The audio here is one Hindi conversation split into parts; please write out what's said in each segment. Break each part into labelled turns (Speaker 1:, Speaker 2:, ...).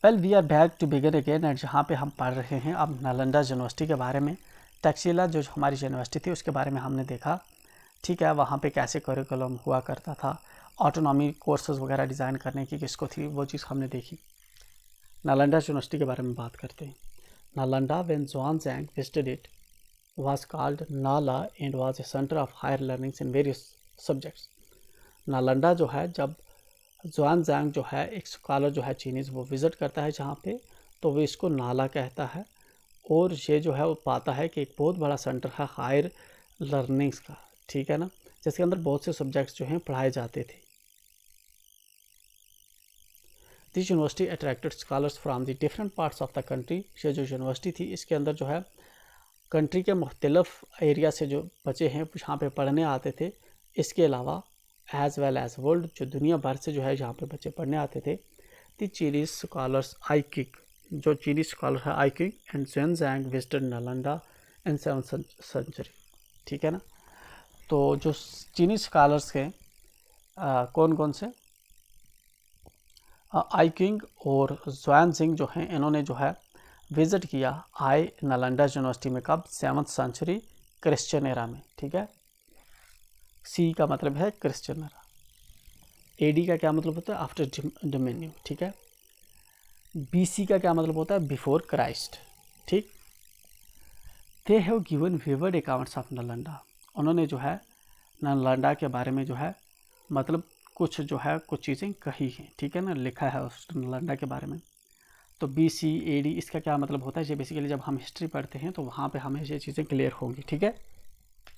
Speaker 1: Well we are back to begin again and जहाँ पे हम पढ़ रहे हैं अब नालंदा यूनिवर्सिटी के बारे में। तक्षशिला जो हमारी यूनिवर्सिटी थी उसके बारे में हमने देखा, ठीक है, वहाँ पे कैसे करिकुलम हुआ करता था, ऑटोनॉमी कोर्सेज वगैरह डिज़ाइन करने की किसको थी, वो चीज़ हमने देखी। नालंदा यूनिवर्सिटी के बारे में बात करते हैं। Nalanda when Xuanzang visited it was called Nala and was a center of higher learnings in various subjects. Nalanda जो है, जब ज़ुआनज़ैंग जो है एक स्कॉलर जो है चीनीज़ वो विज़िट करता है जहाँ पे, तो वो इसको नाला कहता है और ये जो है वो पाता है कि एक बहुत बड़ा सेंटर है हायर लर्निंग्स का, ठीक है ना, जिसके अंदर बहुत से सब्जेक्ट्स जो हैं पढ़ाए जाते थे। This university attracted scholars from the different parts of the country. ये जो यूनिवर्सिटी थी इसके अंदर जो है कंट्री के मुख्तलिफ एरिया से जो बच्चे हैं यहाँ पे पढ़ने आते थे। इसके अलावा एज वेल एज वर्ल्ड जो दुनिया भर से जो है यहाँ पे बच्चे पढ़ने आते थे। द चीनीज स्कॉलर्स आई किक, जो चीनीज स्कॉलर है आई किक and Xuanzang visited Nalanda in 7th century, ठीक है ना। तो जो चीनीज स्कॉलर्स के कौन कौन से, आई किंग और ज़ुआनज़ैंग जो हैं इन्होंने जो है विज़िट किया आए नालंदा यूनिवर्सिटी में कब, 7th सेंचुरी क्रिश्चियन एरा में, ठीक है। सी का मतलब है क्रिश्चियन एरा, एडी का क्या मतलब होता है, आफ्टर डोमिनियन, ठीक है। बीसी का क्या मतलब होता है, बिफोर क्राइस्ट, ठीक। They have given vivid accounts of Nalanda, उन्होंने जो है नालंदा के बारे में जो है मतलब कुछ जो है कुछ चीज़ें कही हैं, ठीक है ना, लिखा है उस नालंदा के बारे में। तो बी सी ए डी इसका क्या मतलब होता है, ये बेसिकली जब हम हिस्ट्री पढ़ते हैं तो वहाँ पे हमें ये चीज़ें क्लियर होंगी, ठीक है,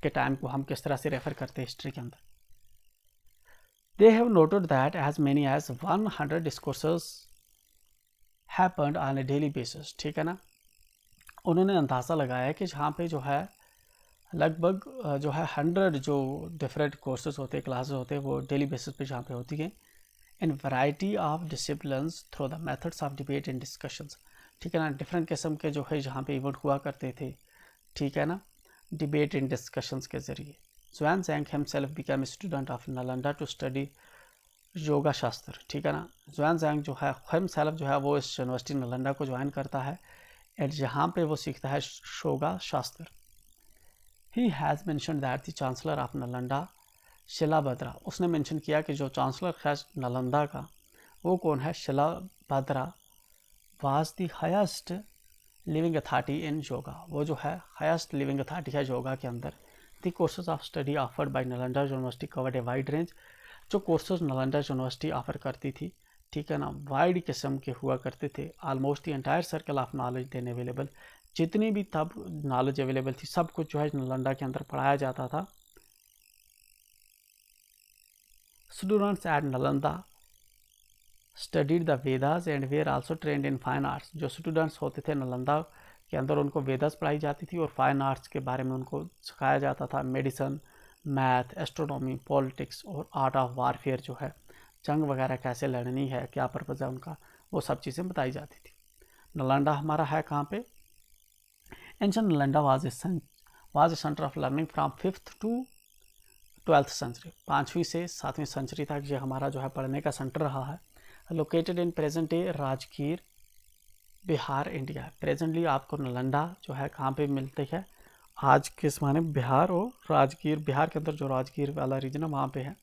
Speaker 1: कि टाइम को हम किस तरह से रेफर करते हैं हिस्ट्री के अंदर। They have noted that as many as 100 discourses happened on a daily basis, ठीक है ना। उन्होंने अंदाज़ा लगाया कि जहाँ पे जो है लगभग जो है 100 जो डिफरेंट कोर्सेज होते हैं, क्लासेस होते हैं, वो डेली बेसिस पे जहाँ पे होती हैं इन variety of disciplines through the methods of debate and discussions, ठीक है ना। डिफरेंट किस्म के जो है जहाँ पे इवेंट हुआ करते थे, ठीक है ना, डिबेट एंड डिस्कशंस के ज़रिए। Xuanzang himself become student of Nalanda to study yoga Shastra, ठीक है ना। ज़ुआनज़ैंग जो है हिमसेल्फ जो है वो इस यूनिवर्सिटी नालंदा को ज्वाइन करता है एंड जहाँ पे वो सीखता है yoga Shastra. He has mentioned that the chancellor of Nalanda Shilabhadra, उसने मेंशन किया कि जो चांसलर है नालंदा का वो कौन है, Shilabhadra, was the highest living authority in yoga, वो जो है हाईएस्ट लिविंग अथॉरिटी है योगा के अंदर। The courses of study offered by Nalanda university covered a wide range, जो कोर्सेज नालंदा यूनिवर्सिटी ऑफर करती थी, ठीक है ना, वाइड किस्म के हुआ करते थे। Almost the entire circle of knowledge then available, जितनी भी तब नॉलेज अवेलेबल थी सब कुछ जो है नालंदा के अंदर पढ़ाया जाता था। Students at Nalanda studied the Vedas and were also trained in fine arts, जो स्टूडेंट्स होते थे नालंदा के अंदर उनको वेदास पढ़ाई जाती थी और फाइन आर्ट्स के बारे में उनको सिखाया जाता था। मेडिसन, मैथ, एस्ट्रोनॉमी, पॉलिटिक्स और आर्ट ऑफ वारफेयर, जो है जंग वगैरह कैसे लड़नी है, क्या पर्पज़ है उनका, वो सब चीज़ें बताई जाती थी। नालंदा हमारा है कहाँ पे, ancient Nalanda was a centre of learning from 5th to 12th century, 5वीं से 7वीं सेंचुरी तक ये हमारा जो है पढ़ने का सेंटर रहा है। Located in present day Rajgir, Bihar, India. Presently आपको नालंदा जो है कहाँ पे मिलती है, आज के ज़माने में बिहार और राजगीर, बिहार के अंदर जो राजगीर वाला रीजन है वहाँ पे है।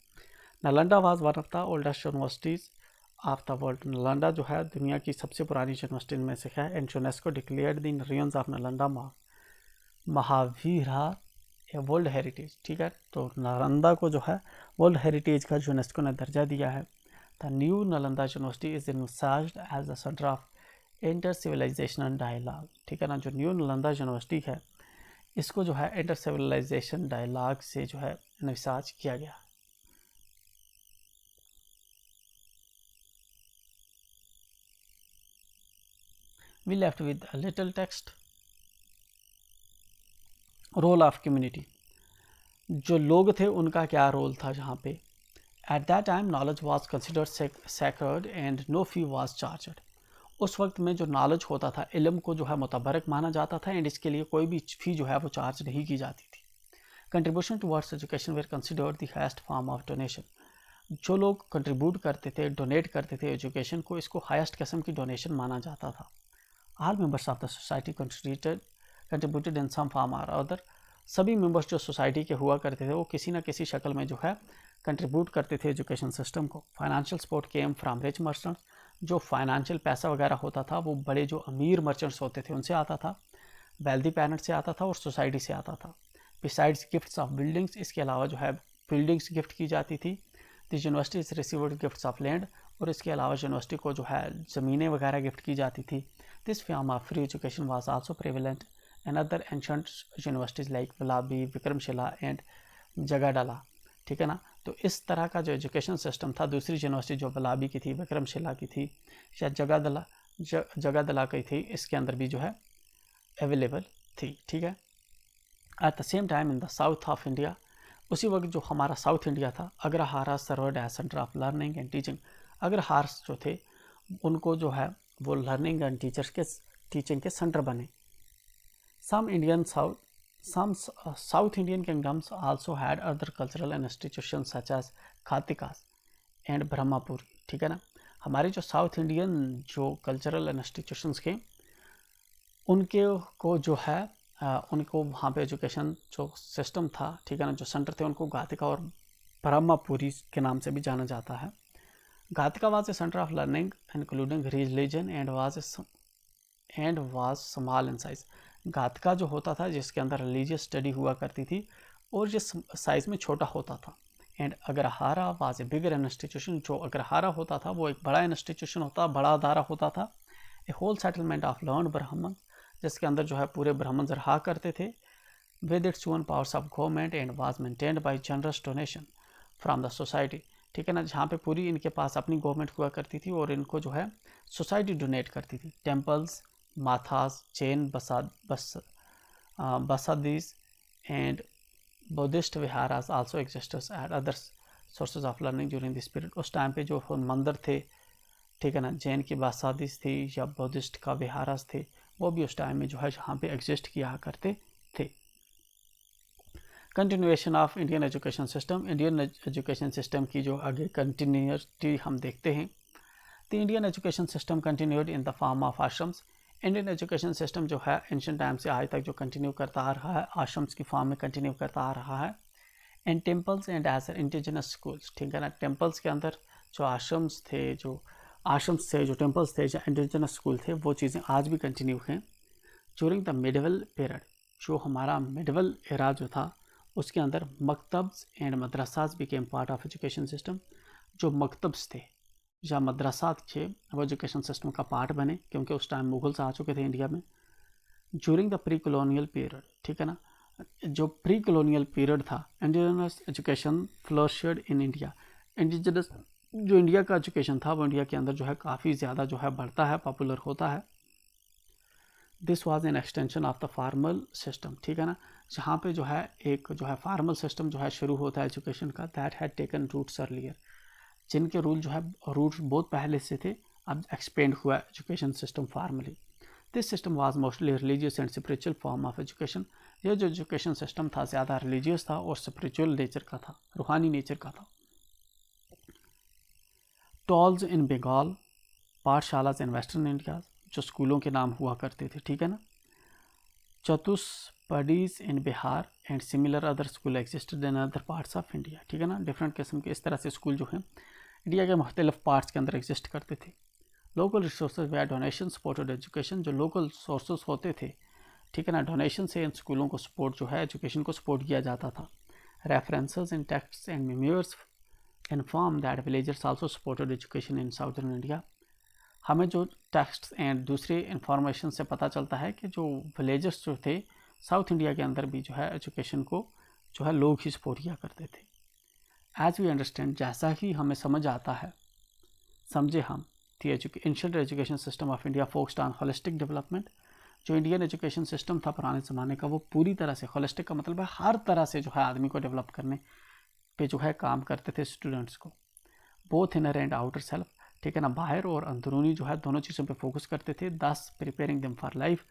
Speaker 1: Nalanda was one of the oldest universities of the world, Nalanda जो है दुनिया की सबसे पुरानी यूनिवर्सिटी में से है। And UNESCO declared the ruins of Nalanda Mahavira a world heritage, ठीक है। तो नालंदा को जो है वर्ल्ड हेरिटेज का यूनेस्को ने दर्जा दिया है। The new Nalanda university is envisaged as the centre of inter civilisational dialogue, ठीक है ना। जो न्यू नालंदा यूनिवर्सिटी है इसको जो है इंटर सिविलाइजेशन डायलॉग से जो है envisage किया गया। We left with a little text. Role of community, जो लोग थे उनका क्या रोल था जहाँ पे। At that time knowledge was considered sacred and no fee was charged, उस वक्त में जो नॉलेज होता था, इल्म को जो है मुतबरक माना जाता था एंड इसके लिए कोई भी फ़ी जो है वो चार्ज नहीं की जाती थी। Contribution towards education were considered the highest form of donation, जो लोग कंट्रीब्यूट करते थे, डोनेट करते थे एजुकेशन को, इसको हाईएस्ट किस्म की डोनेशन माना जाता था। All members of the society contributed in some form और अदर। सभी मेंबर्स जो सोसाइटी के हुआ करते थे वो किसी न किसी शक्ल में जो है कंट्रीब्यूट करते थे एजुकेशन सिस्टम को। Financial support came from rich merchants. जो फाइनेंशियल पैसा वगैरह होता था वो बड़े जो अमीर मर्चेंट्स होते थे उनसे आता था, वेल्दी पेरेंट्स से आता था और सोसाइटी से आता था। बिसाइड्स गिफ्ट्स ऑफ बिल्डिंग्स, इसके अलावा जो है बिल्डिंग्स गिफ्ट की जाती थी। The universities received gifts of land, और इसके अलावा यूनिवर्सिटी को जो है ज़मीनें वगैरह गिफ्ट की जाती थी। This form of free education was also prevalent in other ancient universities like Vallabhi, Vikramashila and Jagaddala, ठीक है ना। तो इस तरह का जो एजुकेशन सिस्टम था दूसरी यूनिवर्सिटी जो वल्लभी की थी, विक्रमशिला की थी या जगादला की थी, इसके अंदर भी जो है अवेलेबल थी, ठीक है। At the same time in the south of India, उसी वक्त जो हमारा साउथ इंडिया था, agrahara served as centre of learning and teaching. Agraharas जो थे उनको जो है वो लर्निंग एंड टीचिंग के सेंटर बने। Some South Indian kingdoms also had other cultural institutions such as Khatikas and Brahmapuri, ठीक है ना। हमारे जो साउथ इंडियन जो कल्चरल इंस्टीट्यूशंस के उनके को जो है उनको वहाँ पे एजुकेशन जो सिस्टम था, ठीक है ना, जो सेंटर थे, उनको घातिका और ब्रह्मपुरी के नाम से भी जाना जाता है। Ghatika was a centre of learning including religion and was small in size. Ghatika जो होता था जिसके अंदर रिलीजियस स्टडी हुआ करती थी और ये साइज़ में छोटा होता था। And Agrahara was a bigger institution, जो अग्रहारा होता था वो एक बड़ा इंस्टीट्यूशन होता, बड़ा अदारा होता था। ए होल सेटलमेंट ऑफ लर्न ब्राह्मण, जिसके अंदर जो है पूरे ब्राह्मण रहा करते थे। With its own powers of government and was maintained by generous donation from the society, ठीक है ना, जहाँ पे पूरी इनके पास अपनी गवर्नमेंट हुआ करती थी और इनको जो है सोसाइटी डोनेट करती थी। Temples, mathas, Jain basadis and Buddhist viharas also existed at other sources of learning during this period. उस टाइम पे जो मंदिर थे, ठीक है ना, जैन की बसादीज थी या बुद्धिस्ट का विहारास थे, वो भी उस टाइम में जो है यहाँ पे एग्जिस्ट किया करते थे। Continuation of Indian education system, Indian education system की जो आगे कंटिन्यूटी हम देखते हैं। The Indian education system continued in the form of ashrams. Indian education system जो है एंशिएंट टाइम से आज तक जो कंटिन्यू करता आ रहा है, आश्रम्स की फॉर्म में कंटिन्यू करता आ रहा है। And temples and as indigenous schools, ठीक है ना, टेम्पल्स के अंदर जो आश्रम्स थे, जो टेम्पल्स थे, जो इंडिजिनस स्कूल थे, वो चीज़ें आज भी कंटिन्यू हैं। ड्यूरिंग द मिडिवल पीरियड, जो हमारा मिडिवल एरा जो था उसके अंदर maktabs and madrasas became part of education system. जो मकतब्स थे या मदरसात थे वो एजुकेशन सिस्टम का पार्ट बने, क्योंकि उस टाइम मुगल्स आ चुके थे इंडिया में। During the pre colonial period, ठीक है ना, जो प्री कॉलोनियल पीरियड था, indigenous education flourished in India. Indigenous जो इंडिया का एजुकेशन था वो इंडिया के अंदर जो है काफ़ी ज़्यादा जो है बढ़ता है, पॉपुलर होता है। This was an extension of the formal system, ठीक है ना, जहाँ पे जो है एक जो है फार्मल सिस्टम जो है शुरू होता है एजुकेशन का, that had taken roots earlier, जिनके रूट्स बहुत पहले से थे, अब एक्सपेंड हुआ education system formally. This system was mostly religious and spiritual form of education. यह जो एजुकेशन सिस्टम था ज़्यादा रिलीजियस था और स्पिरिचुअल नेचर का था, रूहानी नेचर का था। Tols in Bengal, pathshalas in western India, जो स्कूलों के नाम हुआ करते थे, ठीक है ना। Chatuspathis in Bihar and similar other school existed in other parts of India, ठीक है ना। डिफरेंट किस्म के इस तरह से स्कूल जो हैं इंडिया के मुख्तलिफ पार्ट्स के अंदर एग्जिस्ट करते थे। लोकल रिसोर्सेज वे डोनेशन सपोर्टेड एजुकेशन, जो लोकल सोर्सेज होते थे, ठीक है ना, डोनेशन से इन स्कूलों को सपोर्ट जो है एजुकेशन को सपोर्ट किया जाता था। References in texts and memoirs inform that villagers also supported education in southern India. हमें जो टेक्स्ट एंड दूसरे इन्फॉर्मेशन से पता चलता है कि जो विलेजर्स जो थे साउथ इंडिया के अंदर भी जो है एजुकेशन को जो है लोग ही सपोर्ट किया करते थे। एज वी अंडरस्टैंड, जैसा ही हमें समझ आता है, समझे हम, the ancient education system of India focused on holistic development. जो इंडियन एजुकेशन सिस्टम था पुराने ज़माने का, वो पूरी तरह से, होलिस्टिक का मतलब है हर तरह से जो है आदमी को डेवलप करने पे जो है काम करते थे स्टूडेंट्स को। Both inner and outer self, ठीक है ना, बाहर और अंदरूनी जो है दोनों चीज़ों पे फोकस करते थे। दस प्रिपेयरिंग देम फॉर लाइफ,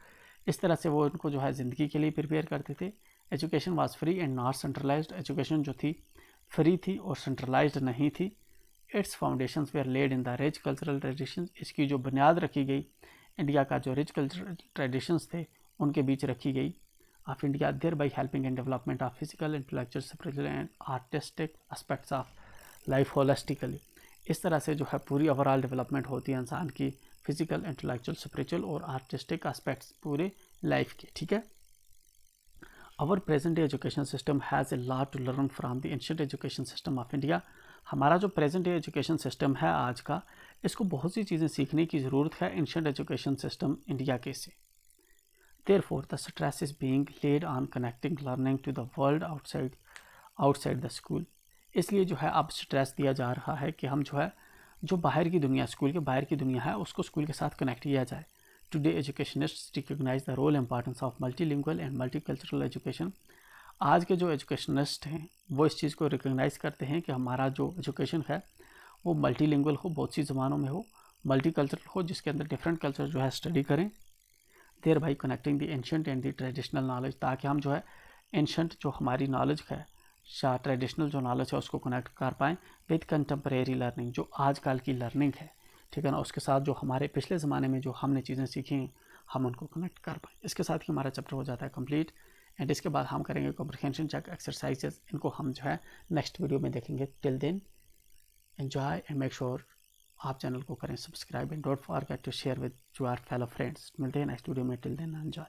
Speaker 1: इस तरह से वो उनको जो है ज़िंदगी के लिए प्रिपेयर करते थे। Education was free and not centralised, education जो थी फ्री थी और सेंट्रलाइज्ड नहीं थी। Its foundations were laid in the rich cultural traditions, इसकी जो बुनियाद रखी गई इंडिया का जो रिच कल्चरल ट्रेडिशंस थे उनके बीच रखी गई of India, thereby helping in development of physical, intellectual, spiritual and artistic aspects of life holistically. इस तरह से जो है पूरी ओवरऑल डेवलपमेंट होती है इंसान की फिजिकल, इंटेलेक्चुअल, स्पिरिचुअल और आर्टिस्टिक एस्पेक्ट्स पूरे लाइफ के, ठीक है। Our present day education system has a lot to learn from the ancient education system of India. हमारा जो प्रेजेंट डे एजुकेशन सिस्टम है आज का, इसको बहुत सी चीज़ें सीखने की ज़रूरत है एंशिएंट एजुकेशन सिस्टम इंडिया के से। Therefore, the stress is being laid on connecting learning to the world outside the school. इसलिए जो है अब स्ट्रेस दिया जा रहा है कि हम जो है जो बाहर की दुनिया, स्कूल के बाहर की दुनिया है, उसको स्कूल के साथ कनेक्ट किया जाए। Today educationists recognise the role importance of multilingual and multicultural education. आज के जो एजुकेशनिस्ट हैं वो इस चीज़ को रिकॉग्नाइज करते हैं कि हमारा जो एजुकेशन है वो मल्टीलिंगुअल हो, बहुत सी ज़बानों में हो, मल्टीकल्चरल हो, जिसके अंदर डिफरेंट कल्चर जो है स्टडी करें। Thereby connecting the ancient and the traditional knowledge, ताकि हम जो है एंशिएंट जो हमारी नॉलेज है या ट्रेडिशनल जो नॉलेज है उसको कनेक्ट कर पाएँ विद कंटेम्प्रेरी लर्निंग, जो आजकल की लर्निंग है, ठीक है ना, उसके साथ जो हमारे पिछले ज़माने में जो हमने चीज़ें सीखी हैं हम उनको कनेक्ट कर पाएँ। इसके साथ ही हमारा चैप्टर हो जाता है कंप्लीट। एंड इसके बाद हम करेंगे कॉम्प्रिहेंशन चेक एक्सरसाइजेस, इनको हम जो है नेक्स्ट वीडियो में देखेंगे। Till then enjoy and make sure आप चैनल को करें subscribe and don't forget to share with your fellow friends. मिलते हैं नेक्स्ट वीडियो में, टिल देन एंजॉय।